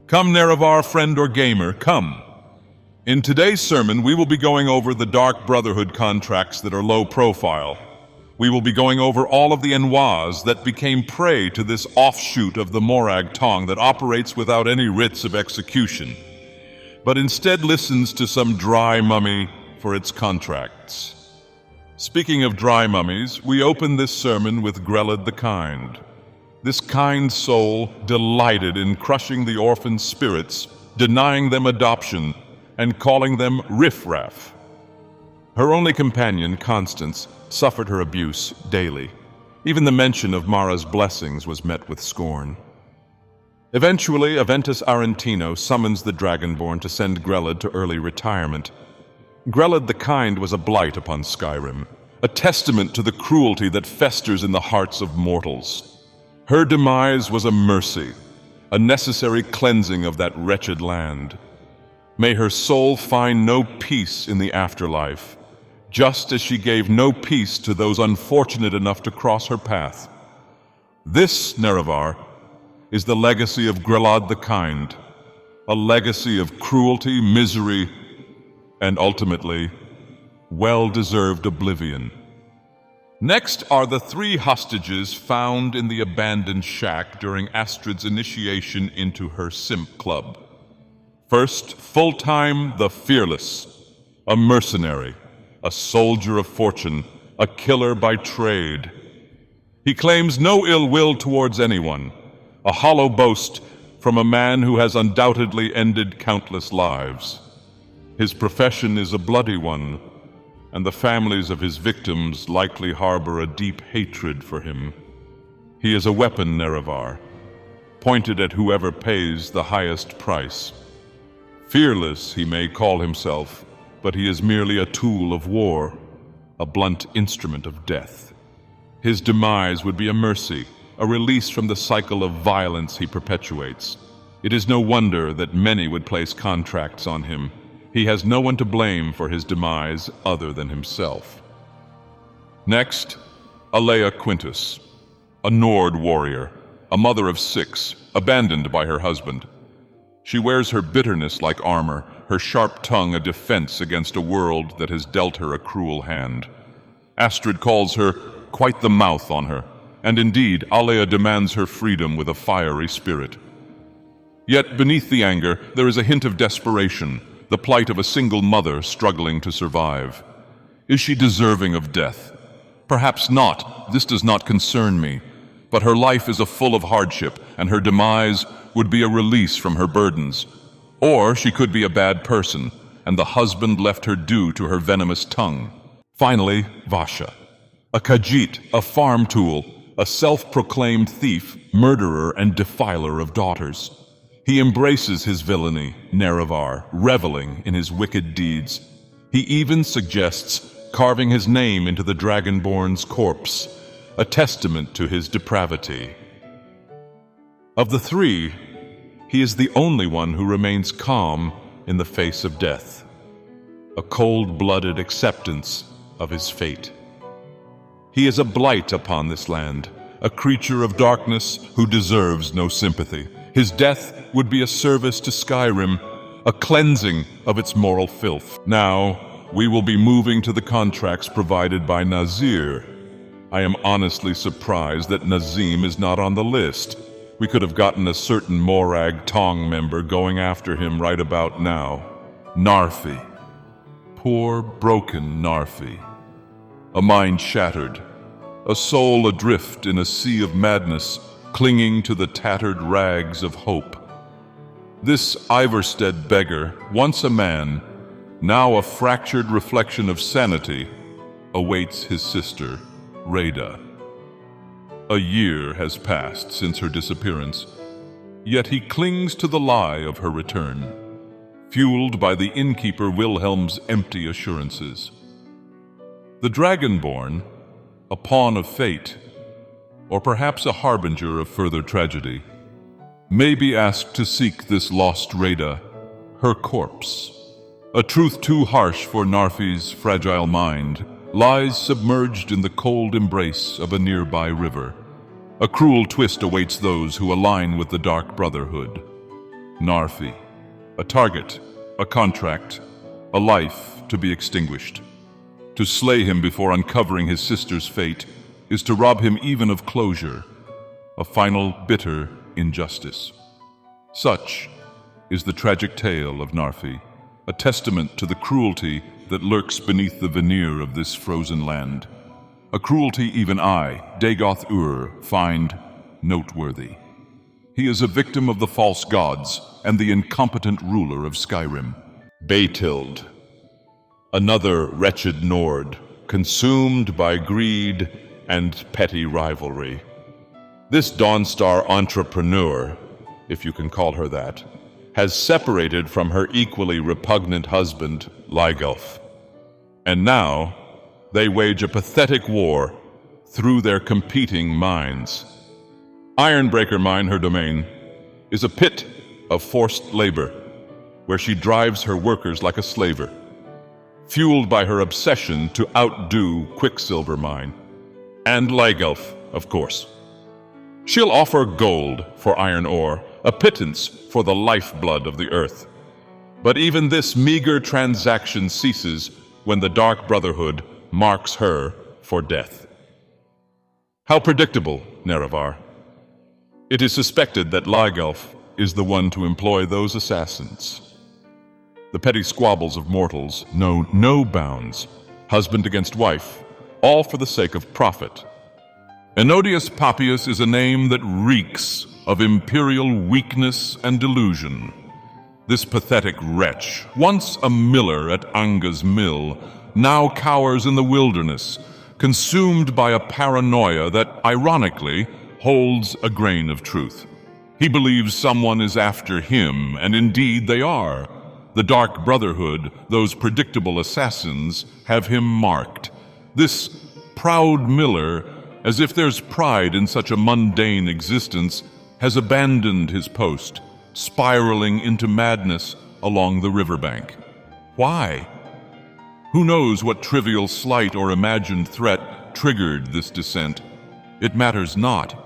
Come, Nerevar, friend or gamer, come. In today's sermon, we will be going over the Dark Brotherhood contracts that are low profile. We will be going over all of the Ennodius that became prey to this offshoot of the Morag Tong that operates without any writs of execution, but instead listens to some dry mummy for its contracts. Speaking of dry mummies, we open this sermon with Grelod the Kind. This kind soul delighted in crushing the orphan spirits, denying them adoption, and calling them riffraff. Her only companion, Constance, suffered her abuse daily. Even the mention of Mara's blessings was met with scorn. Eventually, Aventus Arentino summons the Dragonborn to send Grelod to early retirement. Grelod the Kind was a blight upon Skyrim, a testament to the cruelty that festers in the hearts of mortals. Her demise was a mercy, a necessary cleansing of that wretched land. May her soul find no peace in the afterlife, just as she gave no peace to those unfortunate enough to cross her path. This, Nerevar, is the legacy of Grelod the Kind, a legacy of cruelty, misery, and ultimately, well-deserved oblivion. Next are the 3 hostages found in the abandoned shack during Astrid's initiation into her simp club. First, Fultheim the Fearless, a mercenary, a soldier of fortune, a killer by trade. He claims no ill will towards anyone, a hollow boast from a man who has undoubtedly ended countless lives. His profession is a bloody one, and the families of his victims likely harbor a deep hatred for him. He is a weapon, Nerevar, pointed at whoever pays the highest price. Fearless, he may call himself, but he is merely a tool of war, a blunt instrument of death. His demise would be a mercy, a release from the cycle of violence he perpetuates. It is no wonder that many would place contracts on him. He has no one to blame for his demise other than himself. Next, Alea Quintus, a Nord warrior, a mother of 6, abandoned by her husband. She wears her bitterness like armor, her sharp tongue a defense against a world that has dealt her a cruel hand. Astrid calls her quite the mouth on her, and indeed, Alea demands her freedom with a fiery spirit. Yet beneath the anger, there is a hint of desperation, the plight of a single mother struggling to survive. Is she deserving of death? Perhaps not. This does not concern me. But her life is full of hardship, and her demise would be a release from her burdens. Or she could be a bad person, and the husband left her due to her venomous tongue. Finally, Vasha, a Khajiit, a farm tool, a self-proclaimed thief, murderer, and defiler of daughters. He embraces his villainy, Nerevar, reveling in his wicked deeds. He even suggests carving his name into the Dragonborn's corpse, a testament to his depravity. Of the 3, he is the only one who remains calm in the face of death, a cold-blooded acceptance of his fate. He is a blight upon this land, a creature of darkness who deserves no sympathy. His death would be a service to Skyrim, a cleansing of its moral filth. Now, we will be moving to the contracts provided by Nazir. I am honestly surprised that Nazim is not on the list. We could have gotten a certain Morag Tong member going after him right about now. Narfi. Poor, broken Narfi. A mind shattered, a soul adrift in a sea of madness, clinging to the tattered rags of hope. This Iverstead beggar, once a man, now a fractured reflection of sanity, awaits his sister, Rada. A year has passed since her disappearance, yet he clings to the lie of her return, fueled by the innkeeper Wilhelm's empty assurances. The Dragonborn, a pawn of fate, or perhaps a harbinger of further tragedy, may be asked to seek this lost Rada, her corpse. A truth too harsh for Narfi's fragile mind lies submerged in the cold embrace of a nearby river. A cruel twist awaits those who align with the Dark Brotherhood. Narfi. A target, a contract, a life to be extinguished. To slay him before uncovering his sister's fate is to rob him even of closure, a final bitter injustice. Such is the tragic tale of Narfi, a testament to the cruelty that lurks beneath the veneer of this frozen land. A cruelty even I, Dagoth Ur, find noteworthy. He is a victim of the false gods and the incompetent ruler of Skyrim. Beitild, another wretched Nord, consumed by greed and petty rivalry. This Dawnstar entrepreneur, if you can call her that, has separated from her equally repugnant husband, Lygelf. And now, they wage a pathetic war through their competing minds. Ironbreaker Mine, her domain, is a pit of forced labor, where she drives her workers like a slaver, fueled by her obsession to outdo Quicksilver Mine. And Lygelf, of course. She'll offer gold for iron ore, a pittance for the lifeblood of the earth. But even this meager transaction ceases when the Dark Brotherhood marks her for death. How predictable, Nerevar. It is suspected that Lygelf is the one to employ those assassins. The petty squabbles of mortals know no bounds, husband against wife, all for the sake of profit. Ennodius Papius is a name that reeks of imperial weakness and delusion. This pathetic wretch, once a miller at Anga's mill, now cowers in the wilderness, consumed by a paranoia that, ironically, holds a grain of truth. He believes someone is after him, and indeed they are. The Dark Brotherhood, those predictable assassins, have him marked. This proud miller, as if there's pride in such a mundane existence, has abandoned his post, spiraling into madness along the riverbank. Why? Who knows what trivial slight or imagined threat triggered this descent? It matters not.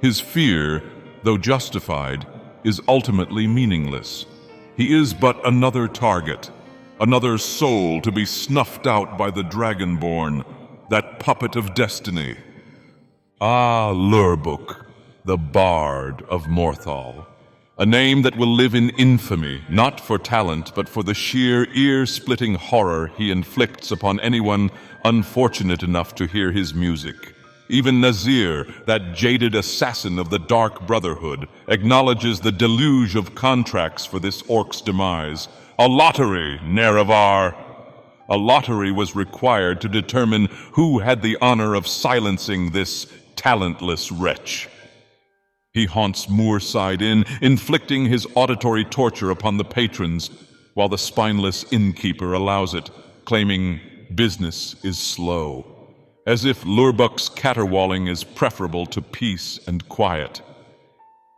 His fear, though justified, is ultimately meaningless. He is but another target, another soul to be snuffed out by the Dragonborn, that puppet of destiny. Ah, Lurbuk, the Bard of Morthal, a name that will live in infamy, not for talent, but for the sheer ear-splitting horror he inflicts upon anyone unfortunate enough to hear his music. Even Nazir, that jaded assassin of the Dark Brotherhood, acknowledges the deluge of contracts for this orc's demise. A lottery, Nerevar! A lottery was required to determine who had the honor of silencing this talentless wretch. He haunts Moorside Inn, inflicting his auditory torture upon the patrons, while the spineless innkeeper allows it, claiming business is slow, as if Lurbuk's caterwauling is preferable to peace and quiet.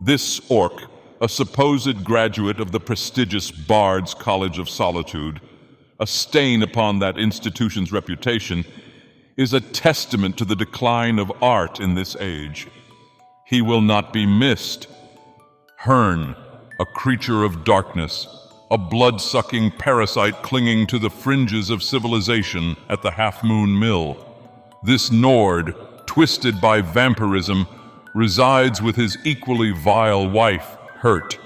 This orc, a supposed graduate of the prestigious Bard's College of Solitude, a stain upon that institution's reputation, is a testament to the decline of art in this age. He will not be missed. Hern, a creature of darkness, a blood-sucking parasite clinging to the fringes of civilization at the Half-Moon Mill. This Nord, twisted by vampirism, resides with his equally vile wife, Hert.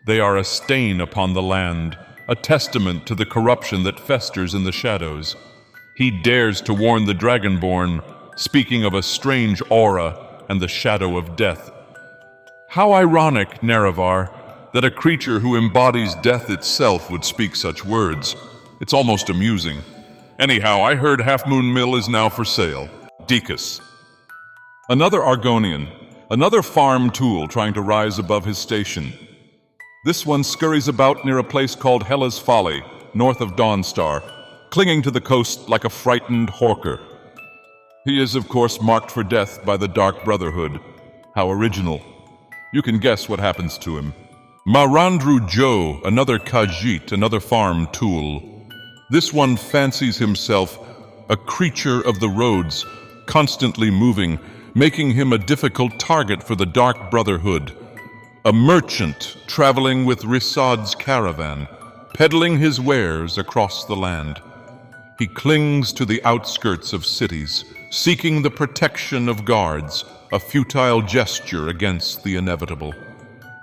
They are a stain upon the land, a testament to the corruption that festers in the shadows. He dares to warn the Dragonborn, speaking of a strange aura and the shadow of death. How ironic, Nerevar, that a creature who embodies death itself would speak such words. It's almost amusing. Anyhow, I heard Half Moon Mill is now for sale. Deekus. Another Argonian, another farm tool trying to rise above his station. This one scurries about near a place called Hela's Folly, north of Dawnstar, clinging to the coast like a frightened hawker. He is, of course, marked for death by the Dark Brotherhood. How original. You can guess what happens to him. Marandru Joe, another Khajiit, another farm tool. This one fancies himself a creature of the roads, constantly moving, making him a difficult target for the Dark Brotherhood. a merchant traveling with Risad's caravan, peddling his wares across the land. He clings to the outskirts of cities, seeking the protection of guards, a futile gesture against the inevitable.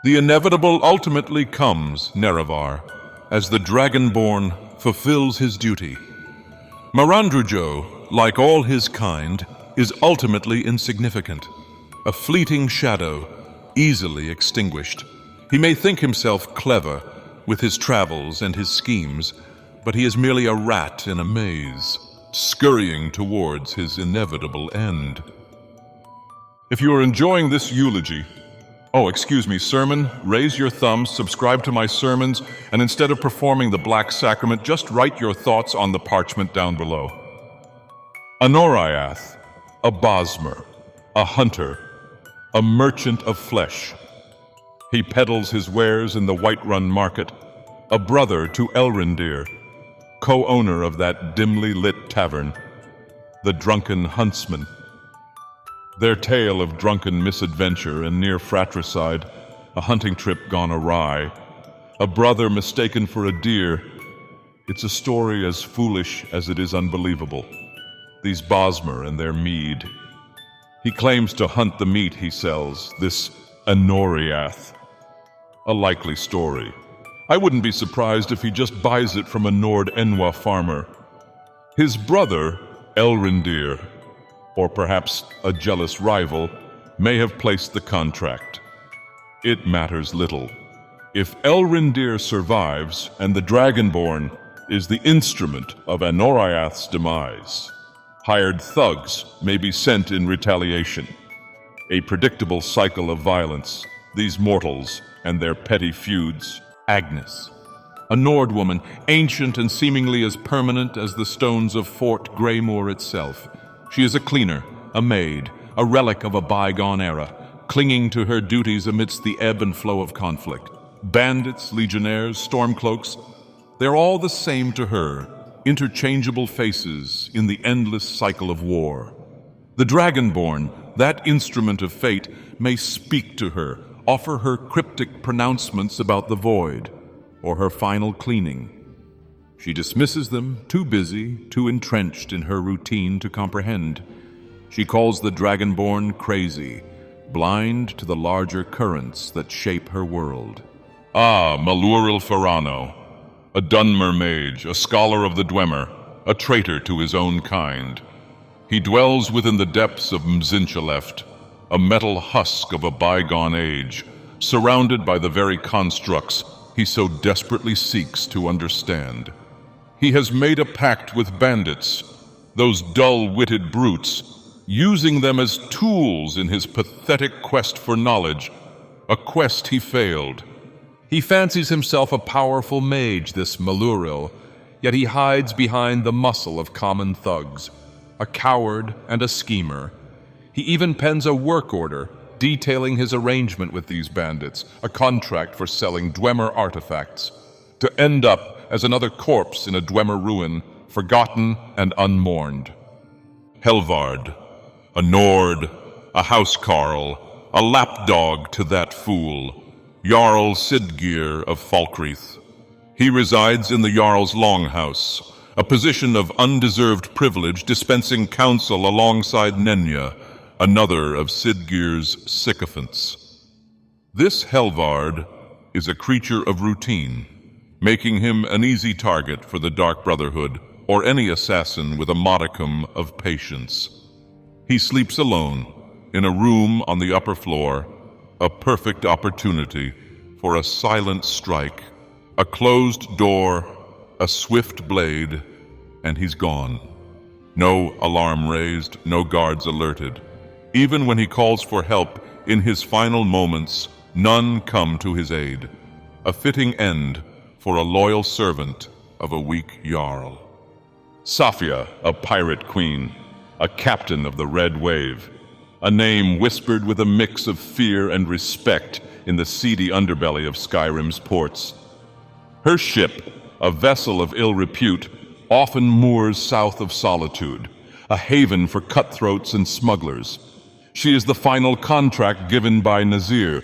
The inevitable ultimately comes, Nerevar, as the Dragonborn fulfills his duty. Marandrujo, like all his kind, is ultimately insignificant, a fleeting shadow, easily extinguished. He may think himself clever with his travels and his schemes, but he is merely a rat in a maze, scurrying towards his inevitable end. If you are enjoying this eulogy, sermon, raise your thumbs, subscribe to my sermons, and instead of performing the Black Sacrament, just write your thoughts on the parchment down below. Anoriath, a bosmer, a hunter, a merchant of flesh. He peddles his wares in the Whiterun market, a brother to Elrendir, co-owner of that dimly lit tavern, the Drunken Huntsman. Their tale of drunken misadventure and near fratricide, a hunting trip gone awry, a brother mistaken for a deer. It's a story as foolish as it is unbelievable. These bosmer and their mead. He claims to hunt the meat he sells, this Anoriath. A likely story. I wouldn't be surprised if he just buys it from a Nord-Enwa farmer. His brother, Elrendir, or perhaps a jealous rival, may have placed the contract. It matters little. If Elrendir survives and the Dragonborn is the instrument of Anoriath's demise, hired thugs may be sent in retaliation. A predictable cycle of violence, these mortals and their petty feuds. Agnis, a Nord woman, ancient and seemingly as permanent as the stones of Fort Greymoor itself. She is a cleaner, a maid, a relic of a bygone era, clinging to her duties amidst the ebb and flow of conflict. Bandits, legionnaires, stormcloaks, they're all the same to her, interchangeable faces in the endless cycle of war. The Dragonborn, that instrument of fate, may speak to her, offer her cryptic pronouncements about the void, or her final cleaning. She dismisses them, too busy, too entrenched in her routine to comprehend. She calls the Dragonborn crazy, blind to the larger currents that shape her world. Maluril Ferano, a Dunmer mage, a scholar of the Dwemer, a traitor to his own kind. He dwells within the depths of Mzinchaleft, a metal husk of a bygone age, surrounded by the very constructs he so desperately seeks to understand. He has made a pact with bandits, those dull-witted brutes, using them as tools in his pathetic quest for knowledge, a quest he failed. He fancies himself a powerful mage, this Maluril, yet he hides behind the muscle of common thugs, a coward and a schemer. He even pens a work order detailing his arrangement with these bandits, a contract for selling Dwemer artifacts, to end up as another corpse in a Dwemer ruin, forgotten and unmourned. Helvard, a Nord, a housecarl, a lapdog to that fool, Jarl Sidgir of Falkreath. He resides in the Jarl's Longhouse, a position of undeserved privilege dispensing counsel alongside Nenya, another of Sidgir's sycophants. This Helvard is a creature of routine, making him an easy target for the Dark Brotherhood or any assassin with a modicum of patience. He sleeps alone, in a room on the upper floor, a perfect opportunity for a silent strike, a closed door, a swift blade, and he's gone. No alarm raised, no guards alerted. Even when he calls for help in his final moments, none come to his aid. A fitting end for a loyal servant of a weak Jarl. Safia, a pirate queen, a captain of the Red Wave, a name whispered with a mix of fear and respect in the seedy underbelly of Skyrim's ports. Her ship, a vessel of ill repute, often moors south of Solitude, a haven for cutthroats and smugglers. She is the final contract given by Nazir,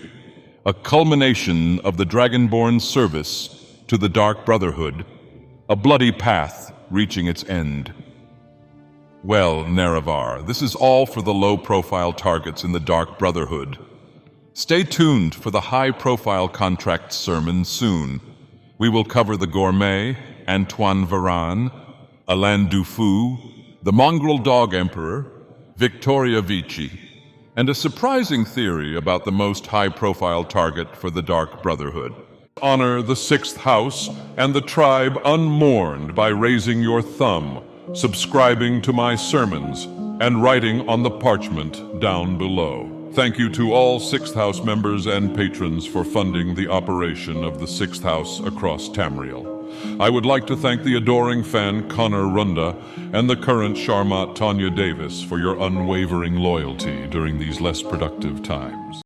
a culmination of the Dragonborn's service to the Dark Brotherhood, a bloody path reaching its end. Well, Nerevar, this is all for the low-profile targets in the Dark Brotherhood. Stay tuned for the high-profile contract sermon soon. We will cover the Gourmet, Antoine Varan, Alain Dufour, the Mongrel Dog Emperor, Victoria Vici, and a surprising theory about the most high-profile target for the Dark Brotherhood. Honor the Sixth House and the tribe unmourned by raising your thumb, subscribing to my sermons, and writing on the parchment down below. Thank you to all Sixth House members and patrons for funding the operation of the Sixth House across Tamriel. I would like to thank the adoring fan Connor Runda and the current Charmat Tanya Davis for your unwavering loyalty during these less productive times.